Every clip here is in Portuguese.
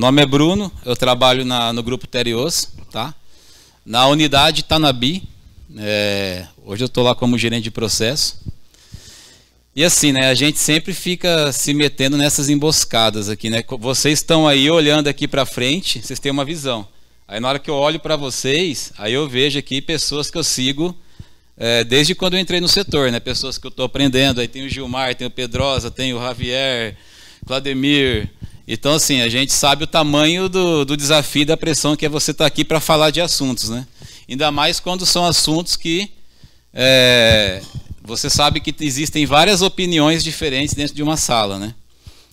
nome é Bruno, eu trabalho no Grupo Terios, tá? Na unidade Tanabi, hoje eu estou lá como gerente de processo. E assim, né, a gente sempre fica se metendo nessas emboscadas aqui, né? Vocês estão aí olhando aqui para frente, vocês têm uma visão. Aí na hora que eu olho para vocês, aí eu vejo aqui pessoas que eu sigo desde quando eu entrei no setor, né? Pessoas que eu estou aprendendo. Aí tem o Gilmar, tem o Pedrosa, tem o Javier, Clademir. Então assim, a gente sabe o tamanho do desafio, da pressão que é você estar aqui para falar de assuntos, né? Ainda mais quando são assuntos que você sabe que existem várias opiniões diferentes dentro de uma sala, né?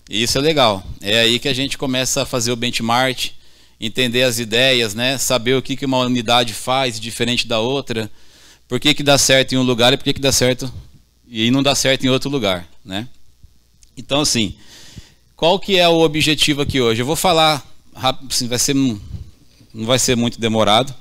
E isso é legal. É aí que a gente começa a fazer o benchmark, entender as ideias, né? Saber o que uma unidade faz diferente da outra, por que dá certo em um lugar e por que dá certo e não dá certo em outro lugar, né? Então assim, qual que é o objetivo aqui hoje? Eu vou falar rápido, assim, não vai ser muito demorado.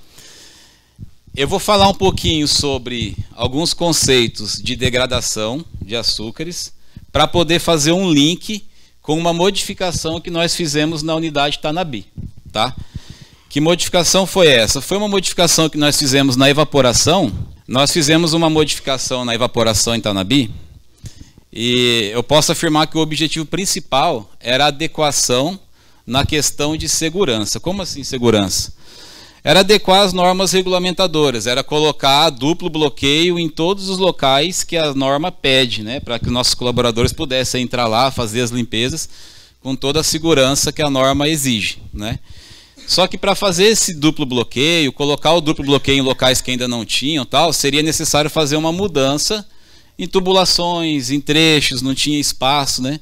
Eu vou falar um pouquinho sobre alguns conceitos de degradação de açúcares para poder fazer um link com uma modificação que nós fizemos na unidade Tanabi, tá? Que modificação foi essa? Foi uma modificação que nós fizemos na evaporação. Nós fizemos uma modificação na evaporação em Tanabi e eu posso afirmar que o objetivo principal era a adequação na questão de segurança. Como assim segurança? Era adequar as normas regulamentadoras, era colocar duplo bloqueio em todos os locais que a norma pede, né, para que nossos colaboradores pudessem entrar lá, fazer as limpezas com toda a segurança que a norma exige, né? Só que para fazer esse duplo bloqueio, colocar o duplo bloqueio em locais que ainda não tinham, tal, seria necessário fazer uma mudança em tubulações, em trechos, não tinha espaço, né?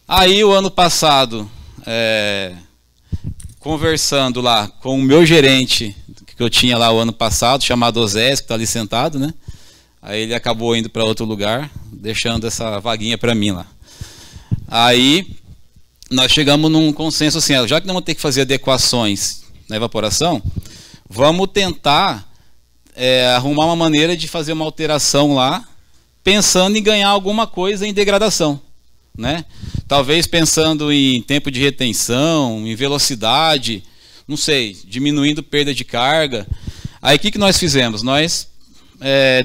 Aí o ano passado, conversando lá com o meu gerente, que eu tinha lá o ano passado, chamado Osés, que está ali sentado, né? Aí ele acabou indo para outro lugar, deixando essa vaguinha para mim lá. Aí nós chegamos num consenso assim, já que não vamos ter que fazer adequações na evaporação, vamos tentar arrumar uma maneira de fazer uma alteração lá, pensando em ganhar alguma coisa em degradação, né? Talvez pensando em tempo de retenção, em velocidade, não sei, diminuindo perda de carga. Aí o que nós fizemos? Nós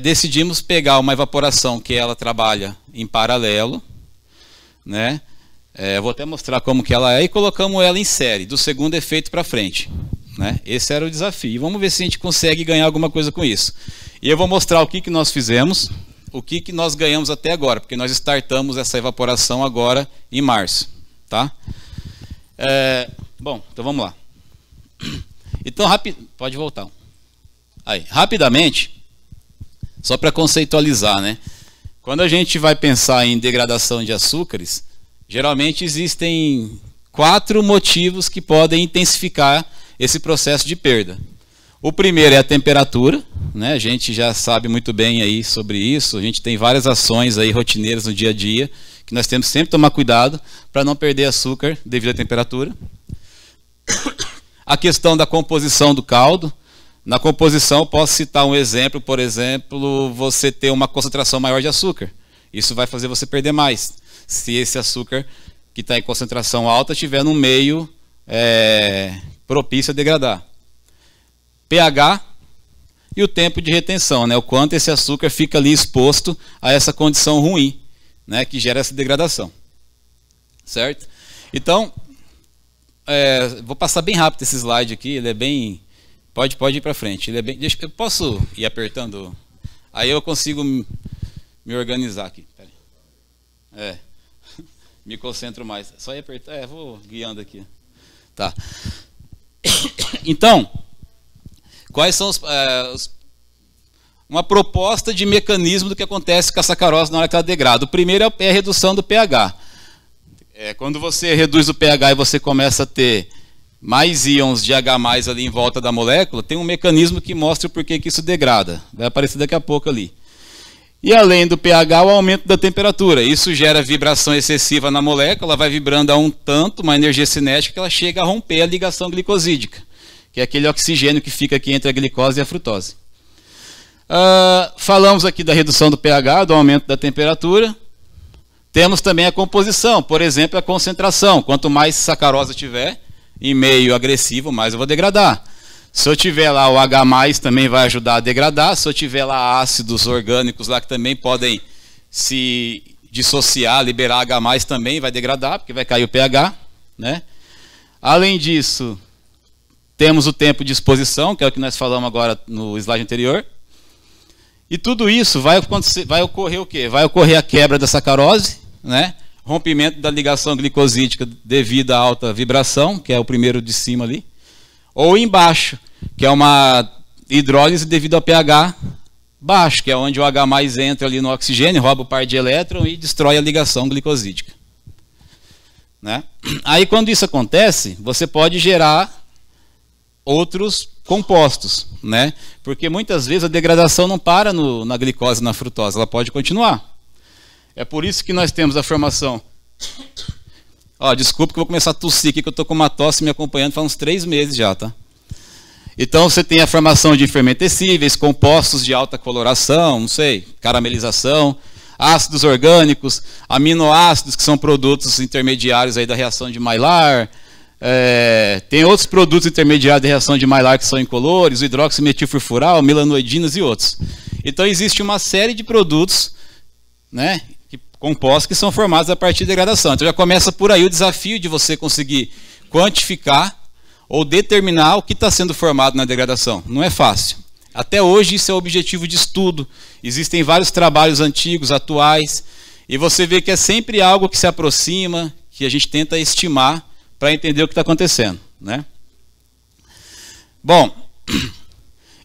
decidimos pegar uma evaporação que ela trabalha em paralelo, né? Vou até mostrar como que ela é, e colocamos ela em série, do segundo efeito para frente, né? Esse era o desafio. E vamos ver se a gente consegue ganhar alguma coisa com isso. E eu vou mostrar o que nós fizemos, o que nós ganhamos até agora, porque nós startamos essa evaporação agora em março, tá? Bom, então vamos lá. Então, pode voltar. Aí, rapidamente, só para conceitualizar, né? Quando a gente vai pensar em degradação de açúcares, geralmente existem 4 motivos que podem intensificar esse processo de perda. O primeiro é a temperatura, né? A gente já sabe muito bem aí sobre isso, a gente tem várias ações aí rotineiras no dia a dia, que nós temos que sempre tomar cuidado para não perder açúcar devido à temperatura. A questão da composição do caldo. Na composição, posso citar um exemplo, por exemplo, você ter uma concentração maior de açúcar. Isso vai fazer você perder mais, se esse açúcar que está em concentração alta estiver num meio propício a degradar. pH e o tempo de retenção, né? O quanto esse açúcar fica ali exposto a essa condição ruim, né? Que gera essa degradação, certo? Então, vou passar bem rápido esse slide aqui, ele é bem... Pode ir para frente, ele é bem... eu posso ir apertando? Aí eu consigo me organizar aqui. Me concentro mais. Só ir apertar, vou guiando aqui. Tá. Então... Quais são uma proposta de mecanismo do que acontece com a sacarose na hora que ela degrada? O primeiro é a redução do pH. Quando você reduz o pH e você começa a ter mais íons de H+ ali em volta da molécula, tem um mecanismo que mostra o porquê que isso degrada. Vai aparecer daqui a pouco ali. E além do pH, o aumento da temperatura. Isso gera vibração excessiva na molécula, ela vai vibrando a um tanto, uma energia cinética, que ela chega a romper a ligação glicosídica, que é aquele oxigênio que fica aqui entre a glicose e a frutose. Falamos aqui da redução do pH, do aumento da temperatura. Temos também a composição, por exemplo, a concentração. Quanto mais sacarose tiver, em meio agressivo, mais eu vou degradar. Se eu tiver lá o H+, também vai ajudar a degradar. Se eu tiver lá ácidos orgânicos lá que também podem se dissociar, liberar H+, também vai degradar, porque vai cair o pH, né? Além disso, temos o tempo de exposição, que é o que nós falamos agora no slide anterior. E tudo isso vai ocorrer o quê? Vai ocorrer a quebra da sacarose, né? Rompimento da ligação glicosídica devido à alta vibração, que é o primeiro de cima ali. Ou embaixo, que é uma hidrólise devido ao pH baixo, que é onde o H+ entra ali no oxigênio, rouba o par de elétron e destrói a ligação glicosídica. Né? Aí quando isso acontece, você pode gerar outros compostos, né? Porque muitas vezes a degradação não para na glicose, na frutose, ela pode continuar. É por isso que nós temos a formação... Ó, desculpa que eu vou começar a tossir aqui, que eu estou com uma tosse me acompanhando faz uns 3 meses já, tá? Então você tem a formação de fermentescíveis, compostos de alta coloração, não sei, caramelização, ácidos orgânicos, aminoácidos, que são produtos intermediários aí da reação de Maillard. Tem outros produtos intermediários da reação de Maillard que são incolores, o hidroximetilfurfural, melanoidinas e outros. Então existe uma série de produtos, né, compostos que são formados a partir de degradação. Então já começa por aí o desafio de você conseguir quantificar ou determinar o que está sendo formado na degradação. Não é fácil. Até hoje isso é objetivo de estudo. Existem vários trabalhos antigos, atuais, e você vê que é sempre algo que se aproxima, que a gente tenta estimar para entender o que está acontecendo, né? Bom,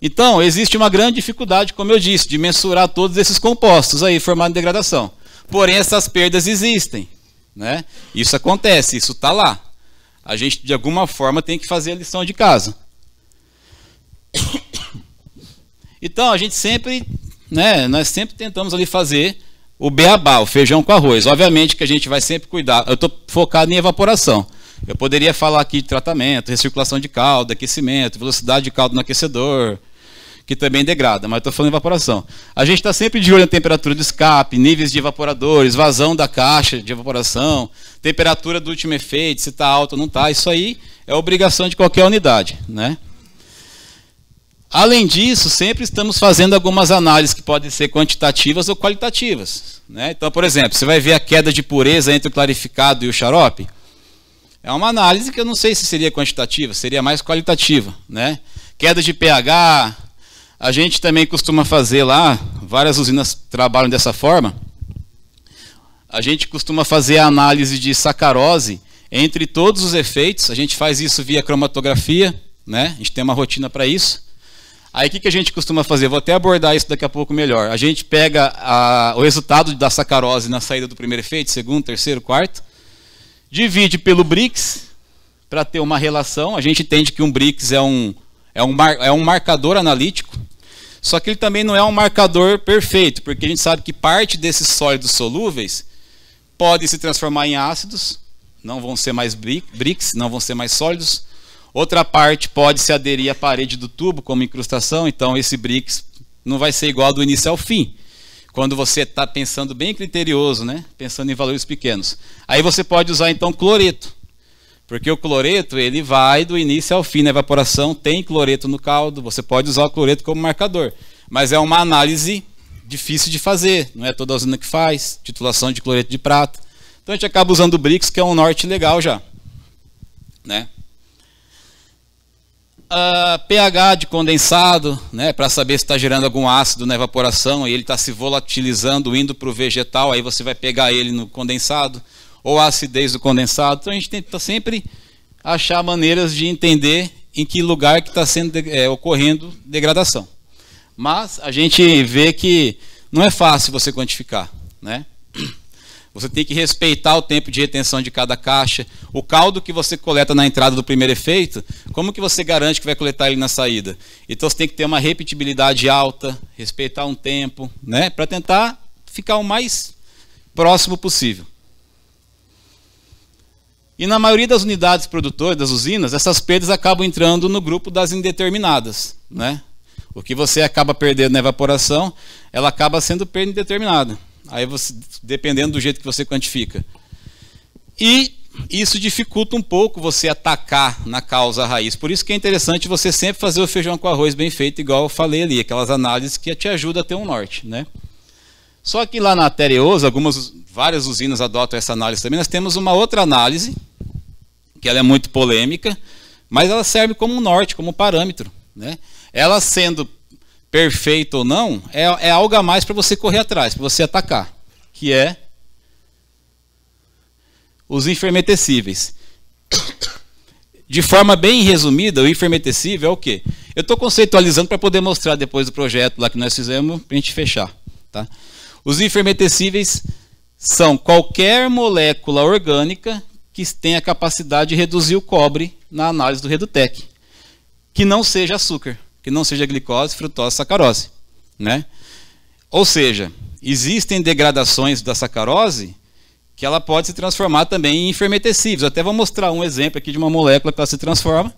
então existe uma grande dificuldade, como eu disse, de mensurar todos esses compostos aí formados em degradação. Porém, essas perdas existem, né? Isso acontece, isso está lá. A gente, de alguma forma, tem que fazer a lição de casa. Então, a gente sempre, né, nós sempre tentamos ali fazer o beabá, o feijão com arroz. Obviamente que a gente vai sempre cuidar. Eu estou focado em evaporação. Eu poderia falar aqui de tratamento, recirculação de caldo, aquecimento, velocidade de caldo no aquecedor, que também degrada, mas estou falando de evaporação. A gente está sempre de olho na temperatura de escape, níveis de evaporadores, vazão da caixa de evaporação, temperatura do último efeito, se está alto ou não está. Isso aí é obrigação de qualquer unidade, né? Além disso, sempre estamos fazendo algumas análises que podem ser quantitativas ou qualitativas, né? Então, por exemplo, você vai ver a queda de pureza entre o clarificado e o xarope. É uma análise que eu não sei se seria quantitativa, seria mais qualitativa, né? Queda de pH... A gente também costuma fazer lá, várias usinas trabalham dessa forma, a gente costuma fazer a análise de sacarose entre todos os efeitos, a gente faz isso via cromatografia, né? A gente tem uma rotina para isso. Aí o que a gente costuma fazer? Vou até abordar isso daqui a pouco melhor. A gente pega o resultado da sacarose na saída do primeiro efeito, segundo, terceiro, quarto, divide pelo Brix para ter uma relação. A gente entende que um Brix é um marcador analítico, só que ele também não é um marcador perfeito, porque a gente sabe que parte desses sólidos solúveis pode se transformar em ácidos, não vão ser mais Brix, não vão ser mais sólidos. Outra parte pode se aderir à parede do tubo como incrustação, então esse Brix não vai ser igual do início ao fim. Quando você está pensando bem criterioso, né? Pensando em valores pequenos. Aí você pode usar então cloreto. Porque o cloreto, ele vai do início ao fim na evaporação, tem cloreto no caldo, você pode usar o cloreto como marcador. Mas é uma análise difícil de fazer, não é toda usina que faz, titulação de cloreto de prata. Então a gente acaba usando o Brix, que é um norte legal já, né? pH de condensado, né, para saber se está gerando algum ácido na evaporação, e ele está se volatilizando, indo para o vegetal, aí você vai pegar ele no condensado, ou a acidez do condensado. Então a gente tenta sempre achar maneiras de entender em que lugar que está sendo ocorrendo degradação. Mas a gente vê que não é fácil você quantificar, né? Você tem que respeitar o tempo de retenção de cada caixa. O caldo que você coleta na entrada do primeiro efeito, como que você garante que vai coletar ele na saída? Então você tem que ter uma repetibilidade alta, respeitar um tempo, né, para tentar ficar o mais próximo possível. E na maioria das unidades produtoras, das usinas, essas perdas acabam entrando no grupo das indeterminadas, né? O que você acaba perdendo na evaporação, ela acaba sendo perda indeterminada. Aí você, dependendo do jeito que você quantifica. E isso dificulta um pouco você atacar na causa raiz. Por isso que é interessante você sempre fazer o feijão com arroz bem feito, igual eu falei ali, aquelas análises que te ajudam a ter um norte, né? Só que lá na Tereos, várias usinas adotam essa análise também. Nós temos uma outra análise, que ela é muito polêmica, mas ela serve como um norte, como um parâmetro, né? Ela sendo perfeita ou não, é algo a mais para você correr atrás, para você atacar, que é os infermentecíveis. De forma bem resumida, o infermentecível é o quê? Eu estou conceitualizando para poder mostrar depois do projeto lá que nós fizemos, para a gente fechar. Tá? Os infermentecíveis são qualquer molécula orgânica que tenha a capacidade de reduzir o cobre na análise do Redutec, que não seja açúcar, que não seja glicose, frutose, sacarose. Né? Ou seja, existem degradações da sacarose que ela pode se transformar também em infermentecíveis. Eu até vou mostrar um exemplo aqui de uma molécula que ela se transforma.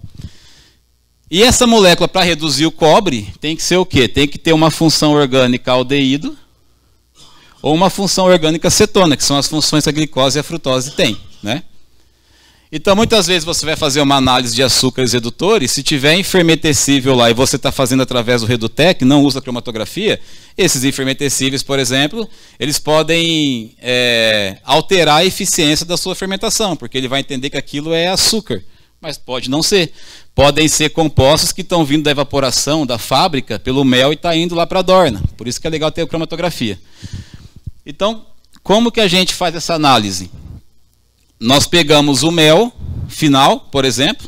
E essa molécula, para reduzir o cobre, tem que ser o quê? Tem que ter uma função orgânica aldeído ou uma função orgânica cetona, que são as funções que a glicose e a frutose têm. Né? Então, muitas vezes você vai fazer uma análise de açúcares redutores, se tiver infermentecível lá e você está fazendo através do Redutec, não usa cromatografia, esses infermentecíveis, por exemplo, eles podem alterar a eficiência da sua fermentação, porque ele vai entender que aquilo é açúcar, mas pode não ser. Podem ser compostos que estão vindo da evaporação da fábrica pelo mel e está indo lá para a dorna. Por isso que é legal ter a cromatografia. Então, como que a gente faz essa análise? Nós pegamos o mel final, por exemplo,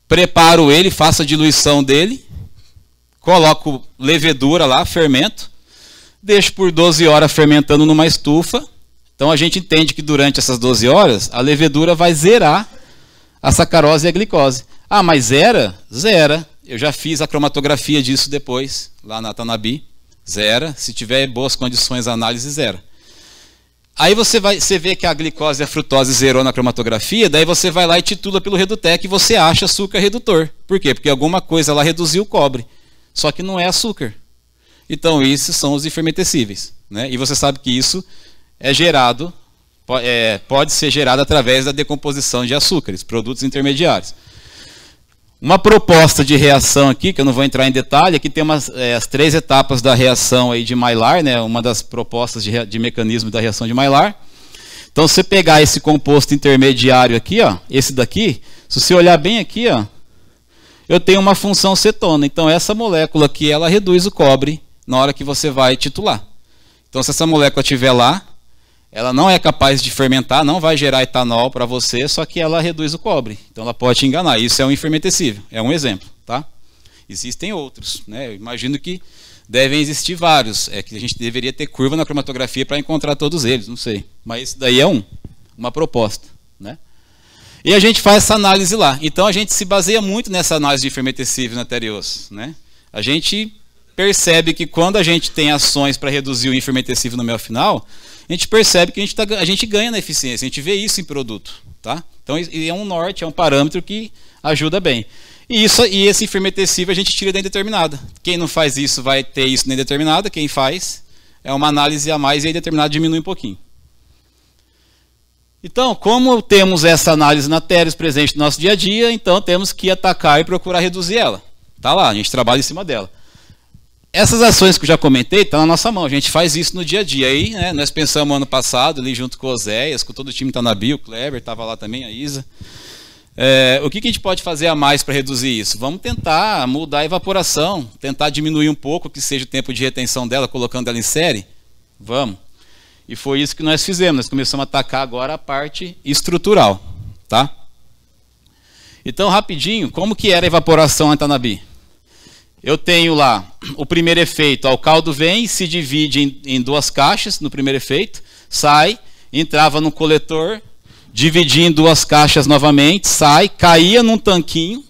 preparo ele, faço a diluição dele, coloco levedura lá, fermento, deixo por 12 horas fermentando numa estufa. Então a gente entende que durante essas 12 horas a levedura vai zerar a sacarose e a glicose. Ah, mas zera? Zera. Eu já fiz a cromatografia disso depois, lá na Tanabi. Zera. Se tiver boas condições, a análise zera. Aí você vê que a glicose e a frutose zerou na cromatografia, daí você vai lá e titula pelo Redutec e você acha açúcar redutor. Por quê? Porque alguma coisa lá reduziu o cobre. Só que não é açúcar. Então, esses são os infermentecíveis. Né? E você sabe que isso é gerado, pode ser gerado através da decomposição de açúcares, produtos intermediários. Uma proposta de reação aqui, que eu não vou entrar em detalhe, aqui tem as 3 etapas da reação aí de Maillard, né, uma das propostas de mecanismo da reação de Maillard. Então, se você pegar esse composto intermediário aqui, ó, esse daqui, se você olhar bem aqui, ó, eu tenho uma função cetona. Então, essa molécula aqui, ela reduz o cobre na hora que você vai titular. Então, se essa molécula estiver lá, ela não é capaz de fermentar, não vai gerar etanol para você, só que ela reduz o cobre. Então ela pode te enganar. Isso é um infermentecível, é um exemplo. Tá? Existem outros. Né? Eu imagino que devem existir vários. É que a gente deveria ter curva na cromatografia para encontrar todos eles, não sei. Mas isso daí é uma proposta. Né? E a gente faz essa análise lá. Então a gente se baseia muito nessa análise de infermentecível na Tereos. Né? A gente percebe que quando a gente tem ações para reduzir o infermentecível no mel final, a gente percebe que a gente ganha na eficiência, a gente vê isso em produto. Tá? Então é um norte, é um parâmetro que ajuda bem. E esse infermentecível a gente tira da indeterminada. Quem não faz isso vai ter isso na indeterminada, quem faz é uma análise a mais e a indeterminada diminui um pouquinho. Então, como temos essa análise na Tereos presente no nosso dia a dia, então temos que atacar e procurar reduzir ela. Está lá, a gente trabalha em cima dela. Essas ações que eu já comentei estão na nossa mão, a gente faz isso no dia a dia. Aí, né, nós pensamos ano passado, ali junto com o Oséias, com todo o time Tanabi, o Kleber estava lá também, a Isa. O que a gente pode fazer a mais para reduzir isso? Vamos tentar mudar a evaporação, tentar diminuir um pouco que seja o tempo de retenção dela, colocando ela em série. Vamos. E foi isso que nós fizemos, nós começamos a atacar agora a parte estrutural. Tá? Então, rapidinho, como que era a evaporação em Tanabi? Eu tenho lá o primeiro efeito, o caldo vem, se divide em 2 caixas no primeiro efeito, sai, entrava no coletor, dividia em 2 caixas novamente, sai, caía num tanquinho.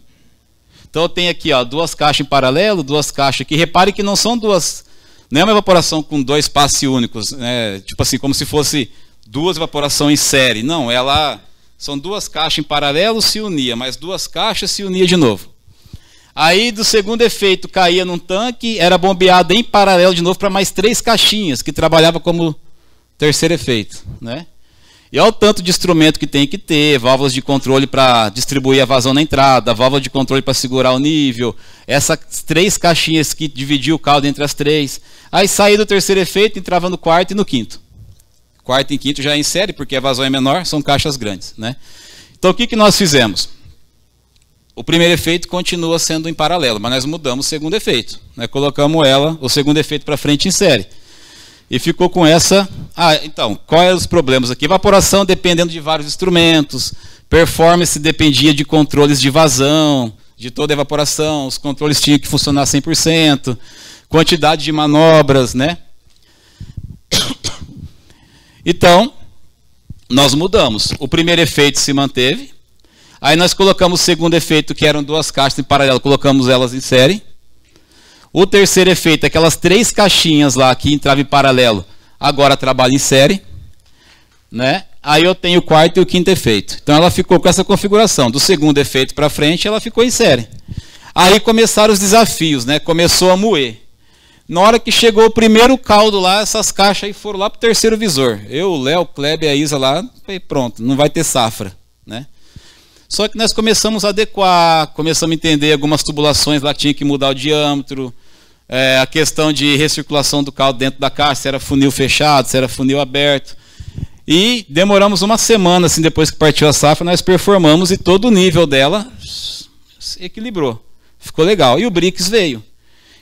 Então eu tenho aqui 2 caixas em paralelo, 2 caixas aqui. Repare que não são não é uma evaporação com 2 passes únicos, né? Tipo assim, como se fosse 2 evaporações em série. Não, são 2 caixas em paralelo, se unia, mais 2 caixas se unia de novo. Aí do segundo efeito caía num tanque, era bombeado em paralelo de novo para mais 3 caixinhas, que trabalhava como terceiro efeito. Né? E olha o tanto de instrumento que tem que ter, válvulas de controle para distribuir a vazão na entrada, válvula de controle para segurar o nível, essas 3 caixinhas que dividiam o caldo entre as 3. Aí saía do terceiro efeito, entrava no quarto e no quinto. Quarto e quinto já é em série, porque a vazão é menor, são caixas grandes, né? Então o que nós fizemos? O primeiro efeito continua sendo em paralelo, mas nós mudamos o segundo efeito, né? Colocamos o segundo efeito para frente em série. E ficou com essa... então, quais os problemas aqui? Evaporação dependendo de vários instrumentos, performance dependia de controles de vazão, de toda a evaporação, os controles tinham que funcionar 100%, quantidade de manobras, né? Então, nós mudamos. O primeiro efeito se manteve, aí nós colocamos o segundo efeito, que eram 2 caixas em paralelo, colocamos elas em série. O terceiro efeito, aquelas 3 caixinhas lá que entravam em paralelo, agora trabalha em série, né? Aí eu tenho o quarto e o quinto efeito. Então ela ficou com essa configuração. Do segundo efeito para frente, ela ficou em série. Aí começaram os desafios, né? Começou a moer. Na hora que chegou o primeiro caldo lá, essas caixas aí foram lá para o terceiro visor. Eu, o Léo, o Kleber e a Isa lá, e pronto, não vai ter safra, né? Só que nós começamos a adequar, começamos a entender algumas tubulações lá que tinha que mudar o diâmetro, a questão de recirculação do caldo dentro da caixa, se era funil fechado, se era funil aberto. E demoramos uma semana, assim, depois que partiu a safra, nós performamos e todo o nível dela se equilibrou. Ficou legal. E o Brix veio.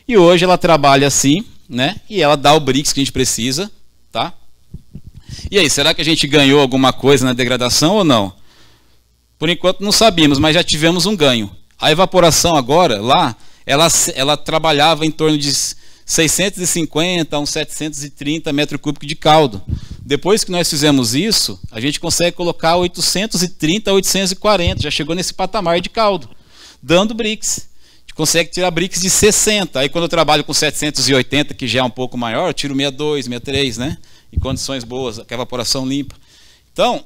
E hoje ela trabalha assim, né? E ela dá o Brix que a gente precisa, tá? E aí, será que a gente ganhou alguma coisa na degradação ou não? Por enquanto não sabíamos, mas já tivemos um ganho. A evaporação agora, lá, ela trabalhava em torno de 650 a uns 730 metros cúbicos de caldo. Depois que nós fizemos isso, a gente consegue colocar 830 a 840, já chegou nesse patamar de caldo, dando Brix. A gente consegue tirar Brix de 60. Aí quando eu trabalho com 780, que já é um pouco maior, eu tiro 62, 63, né? Em condições boas, com a evaporação limpa. Então,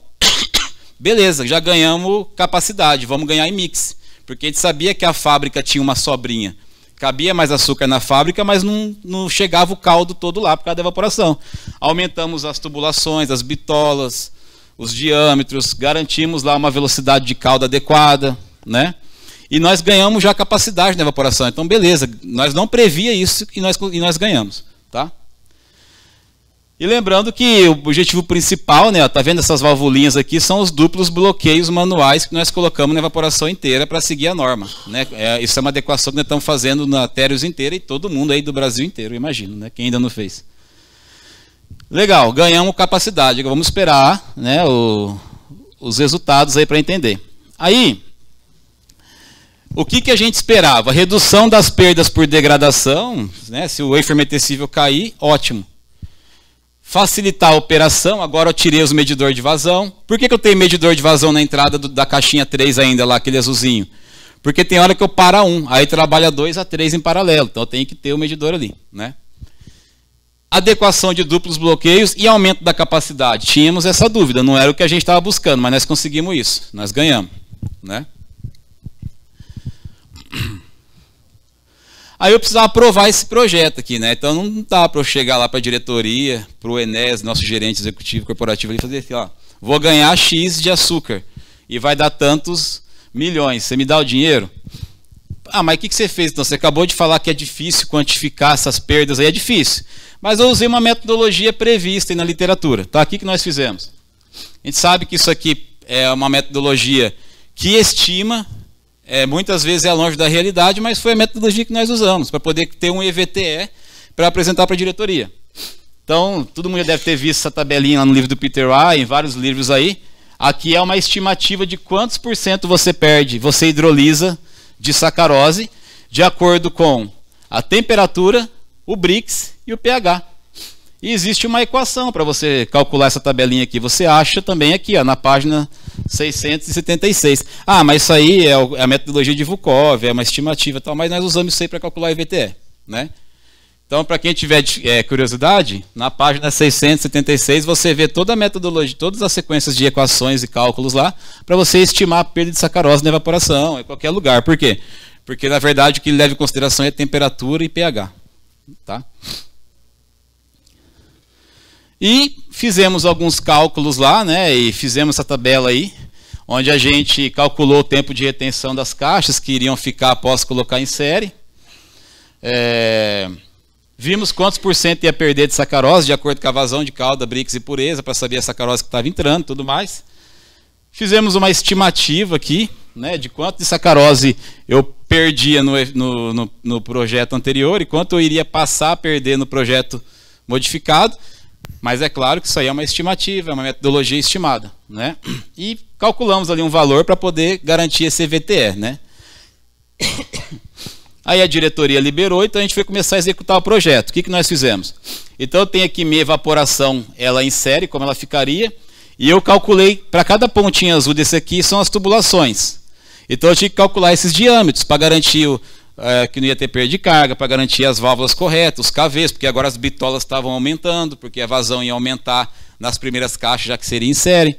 beleza, já ganhamos capacidade, vamos ganhar em mix. Porque a gente sabia que a fábrica tinha uma sobrinha. Cabia mais açúcar na fábrica, mas não chegava o caldo todo lá por causa da evaporação. Aumentamos as tubulações, as bitolas, os diâmetros, garantimos lá uma velocidade de caldo adequada, né? E nós ganhamos já capacidade na evaporação. Então, beleza, nós não previa isso e nós ganhamos, tá? E lembrando que o objetivo principal, né, tá vendo essas valvulinhas aqui, são os duplos bloqueios manuais que nós colocamos na evaporação inteira para seguir a norma, né? Isso é uma adequação que nós estamos fazendo na Térios inteira e todo mundo aí do Brasil inteiro, eu imagino, né? Quem ainda não fez. Legal, ganhamos capacidade. Vamos esperar, né, os resultados aí para entender. Aí, o que a gente esperava? Redução das perdas por degradação, né? Se o wafer metecível cair, ótimo. Facilitar a operação, agora eu tirei os medidores de vazão. Por que eu tenho medidor de vazão na entrada da caixinha 3 ainda, lá, aquele azulzinho? Porque tem hora que eu paro a 1, aí trabalha 2 a 3 em paralelo, então eu tenho que ter o medidor ali, né? Adequação de duplos bloqueios e aumento da capacidade. Tínhamos essa dúvida, não era o que a gente estava buscando, mas nós conseguimos isso, nós ganhamos, né? Aí eu precisava aprovar esse projeto aqui, né? Então não dá para eu chegar lá para a diretoria, para o Enes, nosso gerente executivo corporativo, e fazer assim, ó, vou ganhar X de açúcar e vai dar tantos milhões, você me dá o dinheiro? Ah, mas o que você fez então? Você acabou de falar que é difícil quantificar essas perdas aí, é difícil. Mas eu usei uma metodologia prevista aí na literatura, tá? Aqui que nós fizemos. A gente sabe que isso aqui é uma metodologia que estima... muitas vezes é longe da realidade, mas foi a metodologia que nós usamos para poder ter um EVTE para apresentar para a diretoria. Então, todo mundo já deve ter visto essa tabelinha lá no livro do Peter Wright, em vários livros aí. Aqui é uma estimativa de quantos por cento você perde, você hidrolisa de sacarose, de acordo com a temperatura, o Brix e o pH. E existe uma equação para você calcular essa tabelinha aqui. Você acha também aqui, ó, na página 676. Ah, mas isso aí é a metodologia de Vukov, é uma estimativa e tal, mas nós usamos isso aí para calcular o EVTE, né? Então, para quem tiver curiosidade, na página 676 você vê toda a metodologia, todas as sequências de equações e cálculos lá, para você estimar a perda de sacarose na evaporação, em qualquer lugar. Por quê? Porque, na verdade, o que ele leva em consideração é temperatura e pH, tá? E fizemos alguns cálculos lá, né, e fizemos essa tabela aí, onde a gente calculou o tempo de retenção das caixas que iriam ficar após colocar em série. Vimos quantos por cento ia perder de sacarose, de acordo com a vazão de calda, brix e pureza, para saber a sacarose que estava entrando e tudo mais. Fizemos uma estimativa aqui, né, de quanto de sacarose eu perdia no projeto anterior e quanto eu iria passar a perder no projeto modificado. Mas é claro que isso aí é uma estimativa, é uma metodologia estimada, né? E calculamos ali um valor para poder garantir esse EVTE, né? Aí a diretoria liberou, então a gente foi começar a executar o projeto. O que nós fizemos? Então eu tenho aqui minha evaporação, ela em série, como ela ficaria, e eu calculei, para cada pontinha azul desse aqui, são as tubulações. Então eu tinha que calcular esses diâmetros para garantir que não ia ter perda de carga, para garantir as válvulas corretas, os KVs, porque agora as bitolas estavam aumentando, porque a vazão ia aumentar nas primeiras caixas, já que seria em série.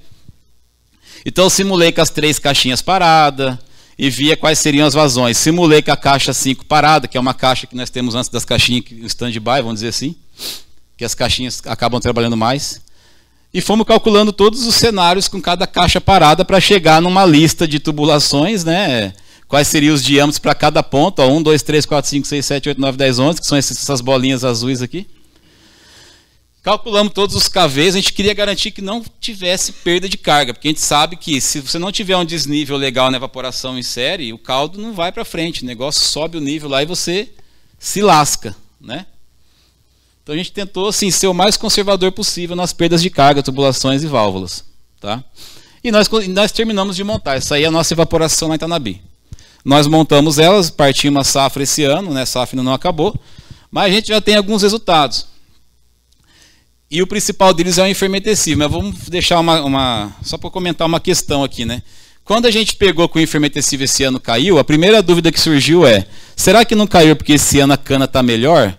Então eu simulei com as 3 caixinhas paradas e via quais seriam as vazões. Simulei com a caixa 5 parada, que é uma caixa que nós temos antes das caixinhas, o stand-by, vamos dizer assim, que as caixinhas acabam trabalhando mais. E fomos calculando todos os cenários com cada caixa parada para chegar numa lista de tubulações, né? Quais seriam os diâmetros para cada ponto, 1, 2, 3, 4, 5, 6, 7, 8, 9, 10, 11, que são essas bolinhas azuis aqui. Calculamos todos os KVs, a gente queria garantir que não tivesse perda de carga, porque a gente sabe que se você não tiver um desnível legal na evaporação em série, o caldo não vai para frente, o negócio sobe o nível lá e você se lasca, né? Então a gente tentou assim, ser o mais conservador possível nas perdas de carga, tubulações e válvulas. Tá? E nós terminamos de montar. Essa aí é a nossa evaporação na Itanabi. Nós montamos elas, partimos uma safra esse ano, né? A safra ainda não acabou, mas a gente já tem alguns resultados. E o principal deles é o enfermetecível. Mas vamos deixar só para comentar uma questão aqui, né? Quando a gente pegou com o enfermetecível esse ano caiu, a primeira dúvida que surgiu é: será que não caiu porque esse ano a cana está melhor?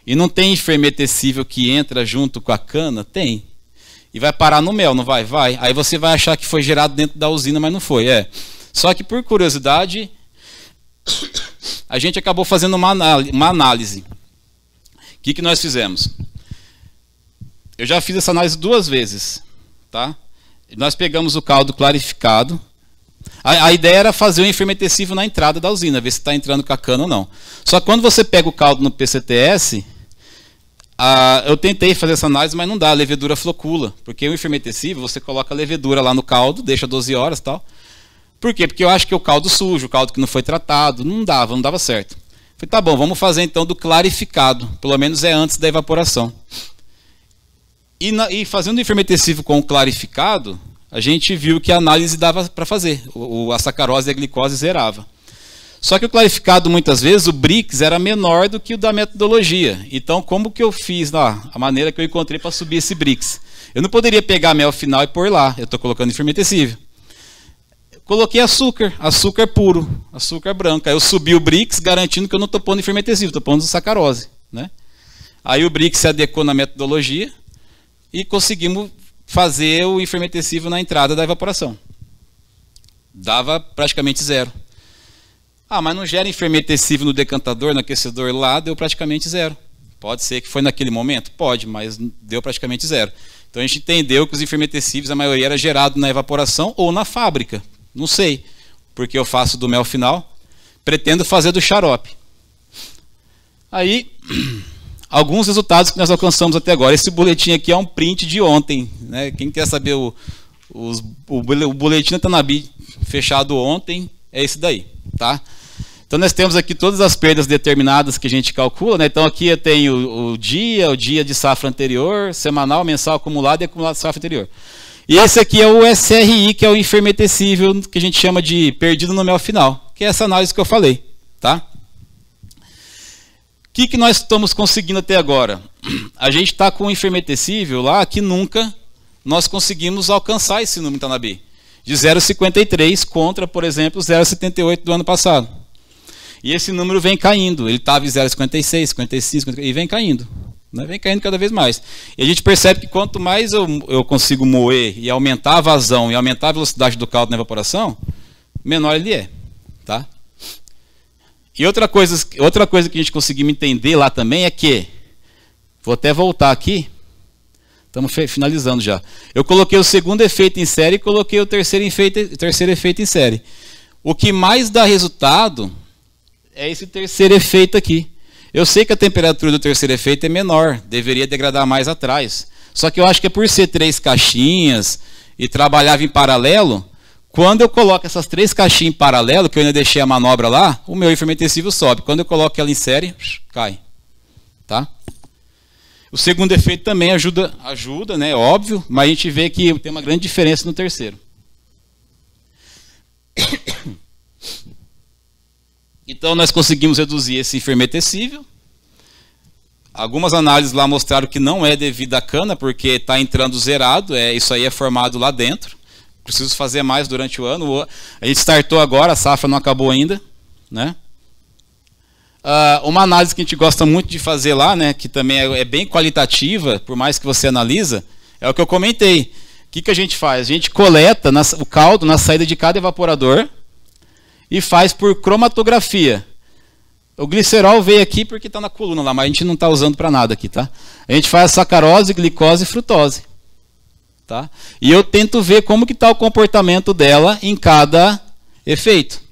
E não tem enfermetecível que entra junto com a cana? Tem. E vai parar no mel, não vai? Vai. Aí você vai achar que foi gerado dentro da usina, mas não foi. Só que por curiosidade, a gente acabou fazendo uma análise. O que nós fizemos? Eu já fiz essa análise 2 vezes. Tá? Nós pegamos o caldo clarificado. A ideia era fazer o enfermetecível na entrada da usina, ver se está entrando com a cana ou não. Só que quando você pega o caldo no PCTS, eu tentei fazer essa análise, mas não dá, a levedura flocula. Porque o enfermetecível, você coloca a levedura lá no caldo, deixa 12 horas e tal. Por quê? Porque eu acho que o caldo sujo, o caldo que não foi tratado, não dava certo. Falei, tá bom, vamos fazer então do clarificado, pelo menos é antes da evaporação. E fazendo o enfermetecível com o clarificado, a gente viu que a análise dava para fazer, a sacarose e a glicose zerava. Só que o clarificado, muitas vezes, o brix era menor do que o da metodologia. Então, como que eu fiz lá? A maneira que eu encontrei para subir esse brix. Eu não poderia pegar mel final e pôr lá, eu estou colocando enfermetecível. Coloquei açúcar puro, açúcar branco. Aí eu subi o brix, garantindo que eu não estou pondo enfermetecível, estou pondo sacarose. Né? Aí o brix se adequou na metodologia e conseguimos fazer o enfermetecível na entrada da evaporação. Dava praticamente zero. Mas não gera enfermetecível no decantador, no aquecedor lá, deu praticamente zero. Pode ser que foi naquele momento? Pode, mas deu praticamente zero. Então a gente entendeu que os enfermetecíveis, a maioria era gerado na evaporação ou na fábrica. Não sei, porque eu faço do mel final, pretendo fazer do xarope. Aí, alguns resultados que nós alcançamos até agora. Esse boletim aqui é um print de ontem. Né? Quem quer saber o boletim da Itanabi fechado ontem, é esse daí. Tá? Então nós temos aqui todas as perdas determinadas que a gente calcula. Né? Então aqui eu tenho o dia de safra anterior, semanal, mensal, acumulado e acumulado de safra anterior. E esse aqui é o SRI, que é o enfermetecível, que a gente chama de perdido no mel final, que é essa análise que eu falei. Tá? O que nós estamos conseguindo até agora? A gente está com um enfermetecível lá que nunca nós conseguimos alcançar esse número em Itanabi. De 0,53 contra, por exemplo, 0,78 do ano passado. E esse número vem caindo. Ele estava em 0,56, 55, e vem caindo. Né? Vem caindo cada vez mais. E a gente percebe que quanto mais eu consigo moer e aumentar a vazão e aumentar a velocidade do caldo na evaporação, menor ele é. Tá? E outra coisa que a gente conseguiu entender lá também é que, vou até voltar aqui, Estamos finalizando já. Eu coloquei o segundo efeito em série e coloquei o terceiro efeito em série. O que mais dá resultado é esse terceiro efeito aqui. Eu sei que a temperatura do terceiro efeito é menor, deveria degradar mais atrás. Só que eu acho que é por ser 3 caixinhas e trabalhava em paralelo, quando eu coloco essas 3 caixinhas em paralelo, que eu ainda deixei a manobra lá, o meu fermentescível sobe. Quando eu coloco ela em série, cai. Tá? O segundo efeito também ajuda, né, óbvio, mas a gente vê que tem uma grande diferença no terceiro. Então nós conseguimos reduzir esse fermentescível. Algumas análises lá mostraram que não é devido à cana, porque está entrando zerado, isso aí é formado lá dentro. Preciso fazer mais durante o ano. A gente startou agora, a safra não acabou ainda, né? Uma análise que a gente gosta muito de fazer lá, né, que também é bem qualitativa, por mais que você analisa, é o que eu comentei. O que a gente faz? A gente coleta o caldo na saída de cada evaporador e faz por cromatografia. O glicerol veio aqui porque está na coluna lá, mas a gente não está usando para nada aqui, tá? A gente faz sacarose, glicose e frutose. Tá? E eu tento ver como que está o comportamento dela em cada efeito.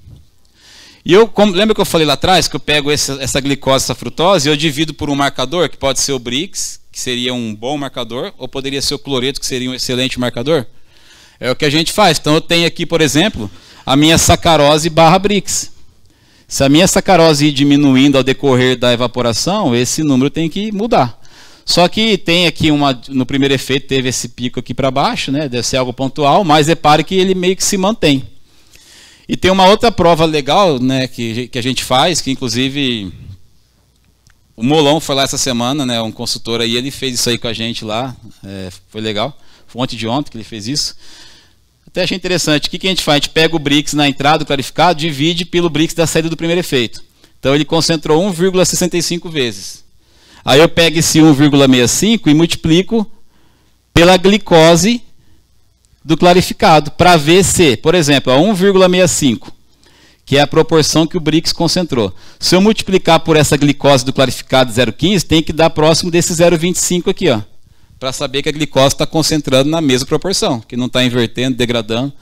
E lembra que eu falei lá atrás que eu pego essa glicose, essa frutose, e eu divido por um marcador, que pode ser o Brix, que seria um bom marcador, ou poderia ser o cloreto, que seria um excelente marcador? É o que a gente faz. Então eu tenho aqui, por exemplo, a minha sacarose barra Brix. Se a minha sacarose ir diminuindo ao decorrer da evaporação, esse número tem que mudar. Só que tem aqui no primeiro efeito teve esse pico aqui para baixo, né? Deve ser algo pontual, mas repare que ele meio que se mantém. E tem uma outra prova legal, né, que a gente faz, que inclusive o Molon foi lá essa semana, né, um consultor aí, ele fez isso aí com a gente lá, foi legal, foi ontem de ontem que ele fez isso. Até achei interessante, o que a gente faz? A gente pega o Brix na entrada, o clarificado, divide pelo Brix da saída do primeiro efeito. Então ele concentrou 1,65 vezes. Aí eu pego esse 1,65 e multiplico pela glicose do clarificado, para ver se, por exemplo, a 1,65, que é a proporção que o Brix concentrou. Se eu multiplicar por essa glicose do clarificado 0,15, tem que dar próximo desse 0,25 aqui, ó, para saber que a glicose está concentrando na mesma proporção, que não está invertendo, degradando.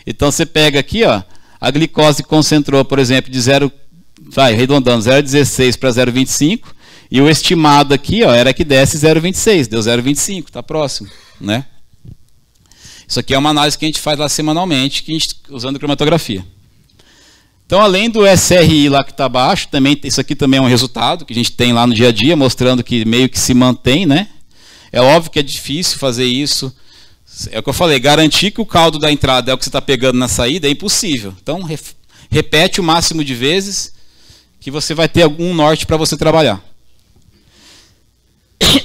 Então você pega aqui, ó, a glicose concentrou, por exemplo, de 0,16 para 0,25, e o estimado aqui, ó, era que desse 0,26, deu 0,25, está próximo, né? Isso aqui é uma análise que a gente faz lá semanalmente, usando cromatografia. Então, além do SRI lá que está abaixo, isso aqui também é um resultado que a gente tem lá no dia a dia, mostrando que meio que se mantém, né? É óbvio que é difícil fazer isso. É o que eu falei, garantir que o caldo da entrada é o que você está pegando na saída é impossível. Então, repete o máximo de vezes que você vai ter algum norte para você trabalhar.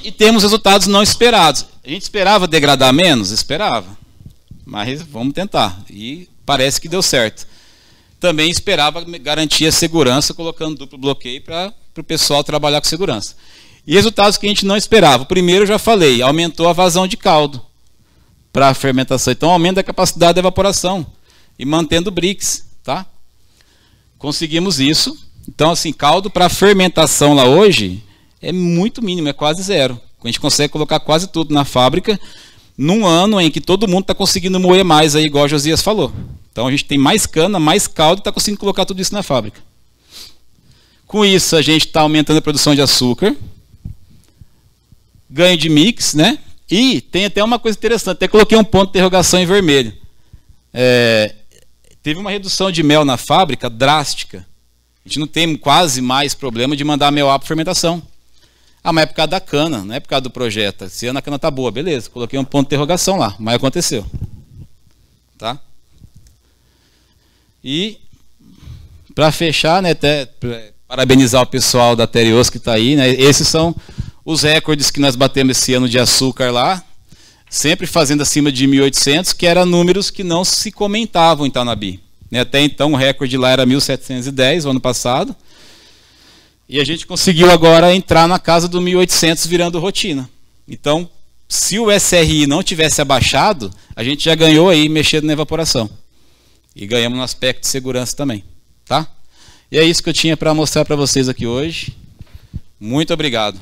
E temos resultados não esperados. A gente esperava degradar menos? Esperava. Mas vamos tentar. E parece que deu certo. Também esperava garantir a segurança, colocando duplo bloqueio para o pessoal trabalhar com segurança. E resultados que a gente não esperava. O primeiro eu já falei, aumentou a vazão de caldo para a fermentação. Então aumenta a capacidade de evaporação e mantendo o Brix, tá? Conseguimos isso. Então assim, caldo para fermentação lá hoje é muito mínimo, é quase zero. A gente consegue colocar quase tudo na fábrica num ano em que todo mundo está conseguindo moer mais, aí, igual o Josias falou. Então a gente tem mais cana, mais caldo e está conseguindo colocar tudo isso na fábrica. Com isso a gente está aumentando a produção de açúcar, ganho de mix, né? E tem até uma coisa interessante, até coloquei um ponto de interrogação em vermelho. Teve uma redução de mel na fábrica drástica. A gente não tem quase mais problema de mandar mel para fermentação. Ah, mas é por causa da cana, não é por causa do projeto. Se a cana está boa, beleza. Coloquei um ponto de interrogação lá, mas aconteceu. Tá? E, para fechar, né, até parabenizar o pessoal da Terios que está aí, né, esses são os recordes que nós batemos esse ano de açúcar lá, sempre fazendo acima de 1.800, que eram números que não se comentavam em Tanabi. Né, até então o recorde lá era 1.710, o ano passado. E a gente conseguiu agora entrar na casa do 1.800 virando rotina. Então, se o SRI não tivesse abaixado, a gente já ganhou aí mexendo na evaporação. E ganhamos no aspecto de segurança também. Tá? E é isso que eu tinha para mostrar para vocês aqui hoje. Muito obrigado.